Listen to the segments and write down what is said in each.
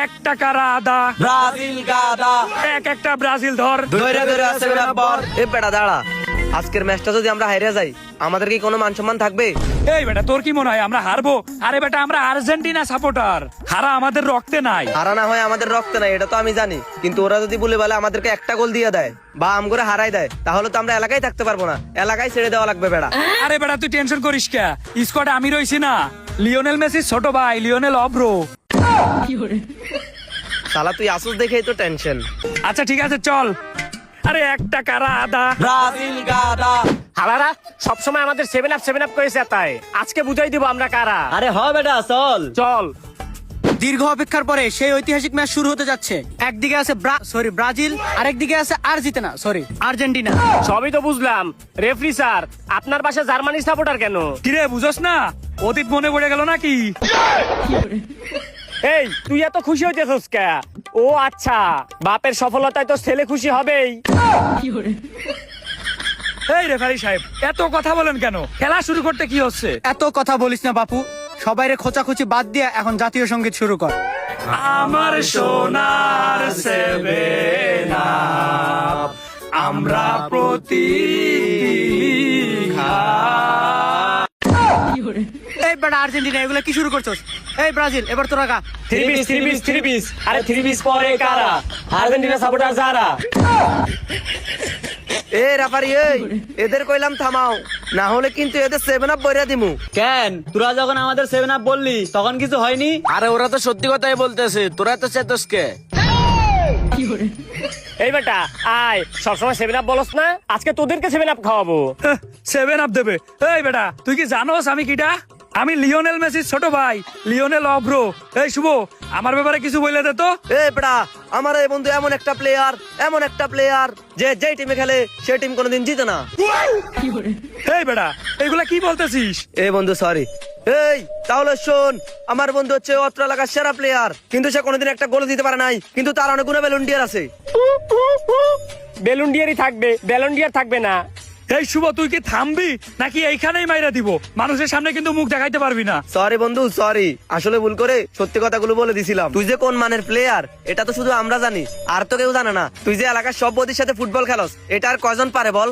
একটা কারা আদা, ব্রাজিল গাদা, এক একটা ব্রাজিল ধর। ধরে ধরে আছে বরাবর। এ বেটা দাঁড়া, আজকের ম্যাচটা যদি আমরা হারিয়ে যাই আমাদের কি কোনো মান সম্মান থাকবে? এই বেটা তোর কি মনে হয় আমরা হারবো? আরে বেটা আমরা আর্জেন্টিনা সাপোর্টার, হারা আমাদের রক্তে নাই। হারা না হয় আমাদের রক্তে নাই, এটা তো আমি জানি, কিন্তু ওরা যদি বলে বলে আমাদেরকে একটা গোল দিয়ে দেয় বা আম করে হারাই দেয়, তাহলে তো আমরা এলাকায় থাকতে পারবো না, এলাকায় ছেড়ে দেওয়া লাগবে বেটা। আরে বেটা তুই টেনশন করিস কে, স্কোয়াডে আমি রইছি না, লিওনেল মেসির ছোট ভাই লিওনেল অব্রো। শালা তুই আসুস দেখেই তো টেনশন। আচ্ছা ঠিক আছে চল। আরে একটা কারা আদা, ব্রাজিল গাদা। হালারা সবসময় আমাদের 7 আপ করেছে, তাই আজকে বুঝাই দিব আমরা কারা। আরে হ বেটা চল। চল। দীর্ঘ অপেক্ষার পরে সেই ঐতিহাসিক ম্যাচ শুরু হতে যাচ্ছে। একদিকে আছে ব্রাজিল, আরেকদিকে আছে আর্জেন্টিনা। সবই তো বুঝলাম, রেফারি স্যার আপনার পাশে জার্মানি সাপোর্টার কেন? কিরে বুঝোস না, অতীত মনে পড়ে গেল নাকি? এই তুই এত খুশি হইতেছস কে? ও আচ্ছা, বাপের সফলতায় তো ছেলে খুশি হবেই। এই রেফারি সাহেব এত কথা বলেন কেন? খেলা শুরু করতে কি হচ্ছে? এত কথা বলিস না বাপু, সবাইরে খোঁচাখুচি বাদ দিয়ে এখন জাতীয় সঙ্গীত শুরু কর। আমার সোনার সেভেন আপ, আমরা এই বেটা আর্জেন্টিনা এগুলো কি শুরু করছস? এই ব্রাজিল এবার তোরা গা। থ্রি পিস আরে থ্রি পিস পরে কারা? আর্জেন্টিনা সাপোর্টার যারা। এ রেফারি এই, এদের কইলাম থামাও, না হলে কিন্তু এদের 7 আপ বইরা দিমু। কেন তোরা যখন আমাদের 7 আপ বললি তখন কিছু হয়নি? আরে ওরা তো সত্যি কথাই বলতেছে, তোরা তো চেতসকে। এই বেটা আয়, সবসময় 7 আপ বলস না, আজকে তোদেরকে 7 আপ খাওয়াবো। 7 আপ দেবে? এই বেটা তুই কি জানোস আমি কিটা? আমি লিওনেল মেসির ছোট ভাই লিওনেল অব্রো। এই শুভ আমার ব্যাপারে কিছু বলে দে তো। এ বেটা, আমার এই বন্ধু এমন একটা প্লেয়ার যে যেই টিমে খেলে সেই টিম কোনোদিন জিতে না। এই বেটা এগুলা কি বলতেছিস? এ বন্ধু সরি। এই তাহলে শোন, আমার বন্ধু হচ্ছে অত্র এলাকার সেরা প্লেয়ার, কিন্তু সে কোনোদিন একটা গোল দিতে পারে নাই, কিন্তু তার অনেক গুণ ভলেন্টিয়ার আছে। বেলুন্ডিয়ারই থাকবে, বেলুন্ডিয়ার থাকবে না। এই শুভ তুই কি থামবি নাকি এইখানেই মাইরা দিব? মানুষের সামনে কিন্তু মুখ দেখাইতে পারবি না। সরি বন্ধু সরি, আসলে ভুল করে সত্যি কথাগুলো বলে দিছিলাম। তুই যে কোন মানের প্লেয়ার এটা তো শুধু আমরা জানি, আর তো কেউ জানে না। তুই যে এলাকার সব বদির সাথে ফুটবল খেলস, এটা আর কয়জন পারে বল?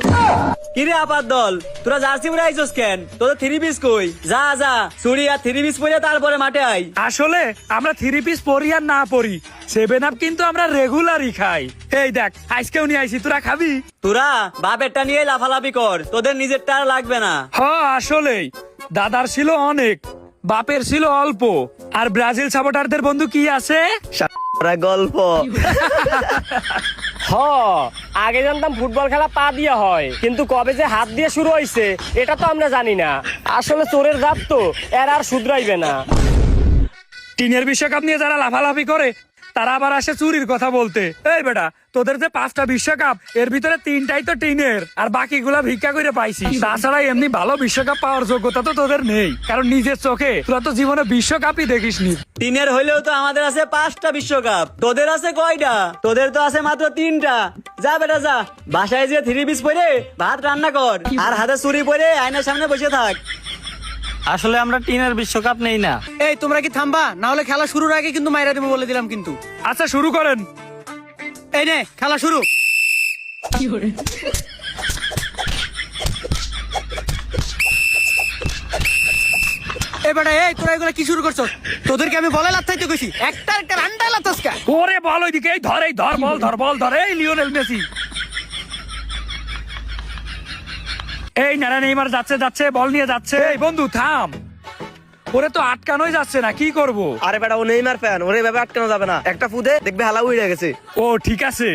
কিরে আপাত দল, তোরা জার্সি পরে আইছস কেন? তোদের 3 পিস কই? যা যা চুরি আর 3 পিস পরে তারপরে মাঠে আই। আসলে আমরা 3 পিস পরি আর না পরি, 7 আপ কিন্তু আমরা রেগুলারই খাই। এই দেখ আজকেও নিয়ে আইছি, তোরা খাবি? তোরা বাপেরটা নিয়ে লাফালাফি কর, তোদের নিজেরটা আর লাগবে না। হ্যাঁ আসলেই দাদার ছিল অনেক, বাপের ছিল অল্প, আর ব্রাজিল সাপোর্টারদের বন্ধু কি আছে? সারা গল্প। হ, আগে জানতাম ফুটবল খেলা পা দিয়ে হয়, কিন্তু কবে যে হাত দিয়ে শুরু হয়েছে এটা তো আমরা জানি না। আসলে চোরের জাত তো, এর আর শুধরাইবে না। টিনের বিশ্বকাপ নিয়ে যারা লাফালাফি করে তারা আবার আসে চুরির কথা বলতে। এই বেটা তোদের যে 5টা বিশ্বকাপ, এর ভিতরে 3টাই তো টিনের, আর বাকিগুলা ভিক্ষা করে পাইছি। তাছাড়া এমনি ভালো বিশ্বকাপ পাওয়ার যোগ্যতা তো তোদের নেই, কারণ নিজের চোখে তোরা তো জীবনে বিশ্বকাপই দেখিসনি। টিনের হইলেও তো আমাদের আছে 5টা বিশ্বকাপ, তোদের আছে কয়টা? তোদের তো আছে মাত্র 3টা। যা বেটা যা, বাসায় যে 3 পিস পরে ভাত রান্না কর, আর হাতে চুরি পরে আয়নার সামনে বসে থাক। আসলে আমরা টিনের বিশ্বকাপ নেই না। এই তোমরা কি থামবা? না হলে খেলা শুরুর আগে কিন্তু মাইরা দেবো বলে দিলাম কিন্তু। আচ্ছা শুরু করেন। এই নে খেলা শুরু। এবারে এই তোরা এগুলা কি শুরু করছো? তোদেরকে আমি বলে লাত্তাইতে কইছি, একটা রান্ডা লাত্তাস কা? ওরে বল ওইদিকে, এই ধর বল ধর, বল ধর। এই লিওনেল মেসি, এই নারা নেইমার যাচ্ছে বল নিয়ে যাচ্ছে। এই বন্ধু থাম, ওরে তো আটকানোই যাচ্ছে না, কি করব? আরে বেটা ও নেইমার ফ্যান, ওরে ভাবে আটকানো যাবে না। একটা ফুদে দেখবে হালা উড়ে গেছে। ও ঠিক আছে।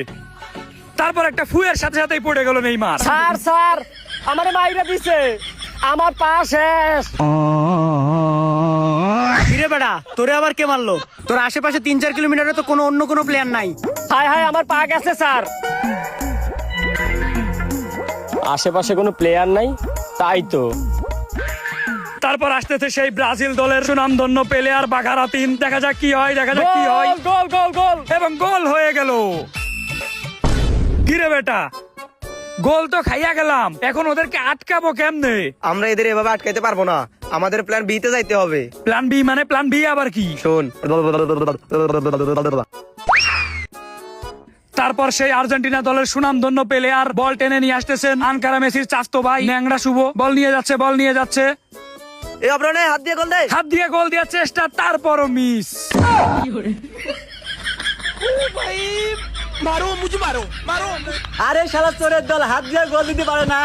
তারপর একটা ফুয়ের সাথে সাথেই পড়ে গেল নেইমার। স্যার আমারে মাইরা দিছে, আমার পা শেষ। ফিরে বেটা তোরে আবার কে মারলো? তোর আশেপাশে 3-4 কিলোমিটারে তো কোনো অন্য কোনো প্লেয়ার নাই। হায় হায় আমার পা গেছে স্যার। আশেপাশে কোনো প্লেয়ার নাই, তাই তো। তারপর আসতেছে সেই ব্রাজিল দলের সুনামধন্য পেলে আর বাঘারা 3। দেখা যাক কি হয়, গোল গোল গোল। এবং গোল হয়ে গেল। কিরে বেটা, গোল তো খাইয়া গেলাম, এখন ওদেরকে আটকাবো কেমনে? আমরা এদের এভাবে আটকাইতে পারবো না, আমাদের প্ল্যান বি তে যাইতে হবে। প্ল্যান বি মানে প্ল্যান বি আবার কি? শোন, তারপর সেই আর্জেন্টিনা দলের সুনামধন্য প্লেয়ার বল টেনে নিয়ে আসতেছেন আনকারা মেসির চাচতো ভাই ন্যাংরা শুভ। বল নিয়ে যাচ্ছে এই অব্রনে হাত দিয়ে গোল দে। হাত দিয়ে গোল দেওয়ার চেষ্টা, তারপরও মিস। আরে শালা চোরের দল হাত দিয়ে গোল দিতে পারে না।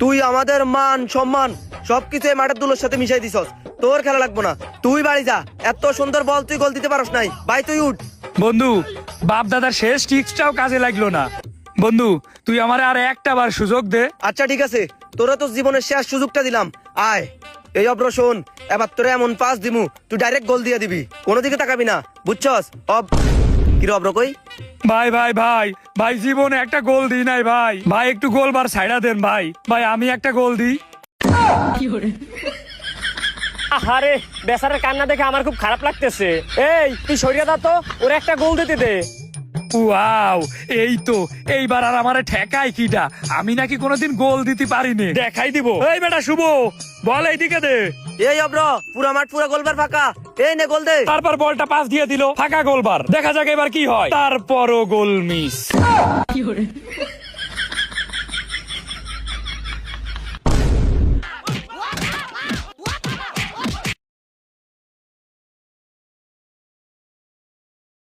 তুই আমাদের মান সম্মান সবকিছু এই মাঠের দুলোর সাথে মিশাই দিছস। তোর খেলা লাগবো না, তুই বাড়ি যা। এত সুন্দর বল তুই গোল দিতে পারস নাই। ভাই তুই উঠ। বন্ধু, বাপ দাদার শেষ টিক্সটাও কাজে লাগলো না। বন্ধু, তুই আমারে আর একটা বার সুযোগ দে। আচ্ছা ঠিক আছে, তোরা তো জীবনের শেষ সুযোগটা দিলাম। আয় এই অব্র শোন, এবার তোরা এমন পাস দিমু তুই ডাইরেক্ট গোল দিয়ে দিবি, কোনো দিকে তাকাবি না, বুঝছস? কিরে অব্র কই? ভাই ভাই ভাই ভাই, জীবনে একটা গোল দিই নাই ভাই। ভাই একটু গোল বার সাইডা দেন ভাই। ভাই আমি একটা গোল দিই। আরে বেচারের কান্না দেখে আমার খুব খারাপ লাগতেছে। এই তুই সরিয়ে দা তো, ওর একটা গোল দিতে দে। ওয়াও, এই তো এইবার আর আমারে ঠেকাই কিটা? আমি নাকি কোনোদিন গোল দিতে পারিনি, দেখাই দিব। এই বেটা শুভ, বল এইদিকে দে। এই অব্র, পুরা মাঠ পুরা গোলবার ফাঁকা, এই নে গোল দে। তারপর বলটা পাস দিয়ে দিল, ফাঁকা গোলবার। দেখা যাক এবার কি হয়। তারপরও গোল মিস।